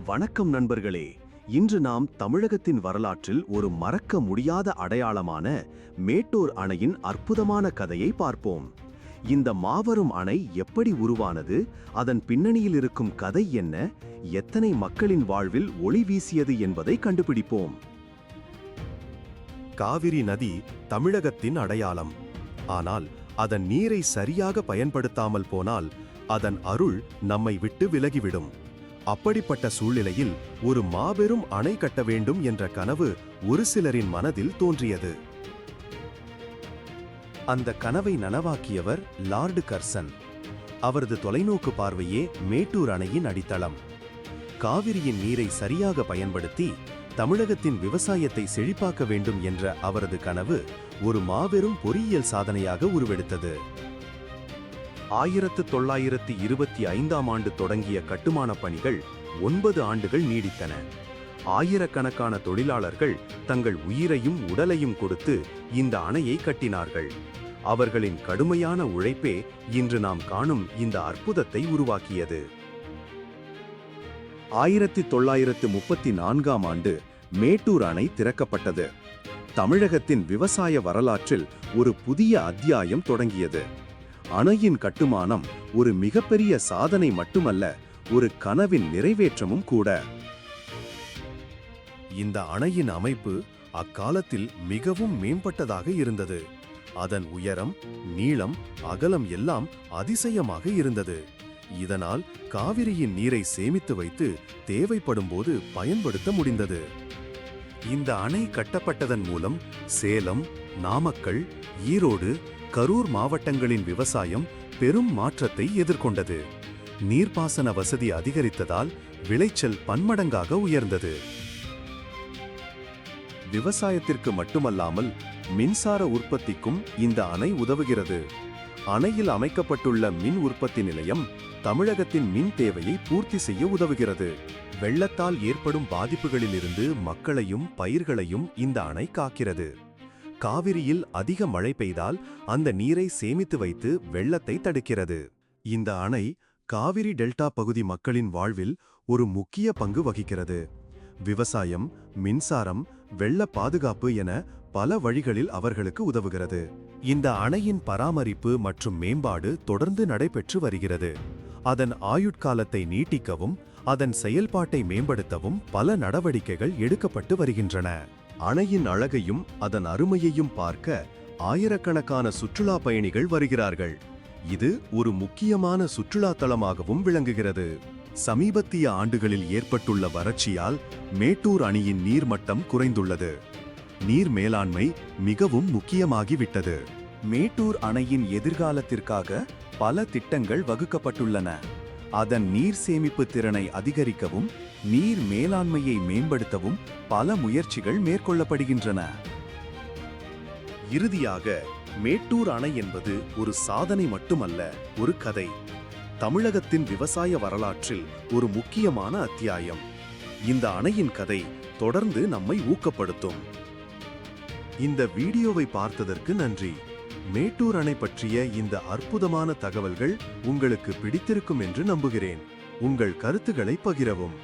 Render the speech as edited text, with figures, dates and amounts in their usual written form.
வணக்கம் நண்பர்களே. இன்று நாம் தமிழகத்தின் வரலாற்றில் ஒரு மறக்க முடியாத அடையாளமான மேட்டூர் அணையின் அற்புதமான கதையை பார்ப்போம். இந்த மாபெரும் அணை எப்படி உருவானது, அதன் பின்னணியில் இருக்கும் கதை என்ன, எத்தனை மக்களின் வாழ்வில் ஒளி வீசியது என்பதை கண்டுபிடிப்போம். காவிரி நதி தமிழகத்தின் அடையாளம். ஆனால் அதன் நீரை சரியாக பயன்படுத்தாமல் போனால் அதன் அருள் நம்மை விட்டு விலகிவிடும். அப்படிப்பட்ட சூழ்நிலையில் ஒரு மாபெரும் அணை கட்ட வேண்டும் என்ற கனவு ஒரு சிலரின் மனதில் தோன்றியது. அந்த கனவை நனவாக்கியவர் லார்டு கர்சன். அவரது தொலைநோக்கு பார்வையே மேட்டூர் அணையின் அடித்தளம். காவிரியின் நீரை சரியாக பயன்படுத்தி தமிழகத்தின் விவசாயத்தை செழிப்பாக்க வேண்டும் என்ற அவரது கனவு ஒரு மாபெரும் பொறியியல் சாதனையாக உருவெடுத்தது. 1925ஆம் ஆண்டு தொடங்கிய கட்டுமான பணிகள் 9 ஆண்டுகள் நீடித்தன. ஆயிரக்கணக்கான தொழிலாளர்கள் தங்கள் உயிரையும் உடலையும் கொடுத்து இந்த அணையை கட்டினார்கள். அவர்களின் கடுமையான உழைப்பே இன்று நாம் காணும் இந்த அற்புதத்தை உருவாக்கியது. 1934ஆம் ஆண்டு மேட்டூர் அணை திறக்கப்பட்டது. தமிழகத்தின் விவசாய வரலாற்றில் ஒரு புதிய அத்தியாயம் தொடங்கியது. அணையின் கட்டுமானம் ஒரு மிகப்பெரிய சாதனை மட்டுமல்ல, ஒரு கனவின் நிறைவேற்றமும் கூட. இந்த அணையின் அமைப்பு அக்காலத்தில் மிகவும் மேம்பட்டதாக இருந்தது. அதன் உயரம், நீளம், அகலம் எல்லாம் அதிசயமாக இருந்தது. இதனால் காவிரியின் நீரை சேமித்து வைத்து தேவைப்படும்போது பயன்படுத்த முடிந்தது. இந்த அணை கட்டப்பட்டதன் மூலம் சேலம், நாமக்கல், ஈரோடு, கரூர் மாவட்டங்களின் விவசாயம் பெரும் மாற்றத்தை எதிர்கொண்டது. நீர்ப்பாசன வசதி அதிகரித்ததால் விளைச்சல் பன்மடங்காக உயர்ந்தது. விவசாயத்திற்கு மட்டுமல்லாமல் மின்சார உற்பத்திக்கும் இந்த அணை உதவுகிறது. அணையில் அமைக்கப்பட்டுள்ள மின் உற்பத்தி நிலையம் தமிழகத்தின் மின் தேவையை பூர்த்தி செய்ய உதவுகிறது. வெள்ளத்தால் ஏற்படும் பாதிப்புகளிலிருந்து மக்களையும் பயிர்களையும் இந்த அணை காக்கிறது. காவிரியில் அதிக மழை பெய்தால் அந்த நீரை சேமித்து வைத்து வெள்ளத்தை தடுக்கிறது. இந்த அணை காவிரி டெல்டா பகுதி மக்களின் வாழ்வில் ஒரு முக்கிய பங்கு வகிக்கிறது. விவசாயம், மின்சாரம், வெள்ள பாதுகாப்பு என பல வழிகளில் அவர்களுக்கு உதவுகிறது. இந்த அணையின் பராமரிப்பு மற்றும் மேம்பாடு தொடர்ந்து நடைபெற்று வருகிறது. அதன் ஆயுட்காலத்தை நீட்டிக்கவும் அதன் செயல்பாட்டை மேம்படுத்தவும் பல நடவடிக்கைகள் எடுக்கப்பட்டு வருகின்றன. அணையின் அழகையும் அதன் அருமையையும் பார்க்க ஆயிரக்கணக்கான சுற்றுலா பயணிகள் வருகிறார்கள். இது ஒரு முக்கியமான சுற்றுலா தலமாகவும் விளங்குகிறது. சமீபத்திய ஆண்டுகளில் ஏற்பட்டுள்ள வறட்சியால் மேட்டூர் அணையின் நீர்மட்டம் குறைந்துள்ளது. நீர் மேலாண்மை மிகவும் முக்கியமாகிவிட்டது. மேட்டூர் அணையின் எதிர்காலத்திற்காக பல திட்டங்கள் வகுக்கப்பட்டுள்ளன. அதன் நீர் சேமிப்பு திறனை அதிகரிக்கவும் நீர் மேலாண்மையை மேம்படுத்தவும் பல முயற்சிகள் மேற்கொள்ளப்படுகின்றன. இறுதியாக, மேட்டூர் அணை என்பது ஒரு சாதனை மட்டுமல்ல, ஒரு கதை. தமிழகத்தின் விவசாய வரலாற்றில் ஒரு முக்கியமான அத்தியாயம். இந்த அணையின் கதை தொடர்ந்து நம்மை ஊக்கப்படுத்தும். இந்த வீடியோவை பார்த்ததற்கு நன்றி. மேட்டூர் அணை பற்றிய இந்த அற்புதமான தகவல்கள் உங்களுக்கு பிடித்திருக்கும் என்று நம்புகிறேன். உங்கள் கருத்துக்களை பகிரவும்.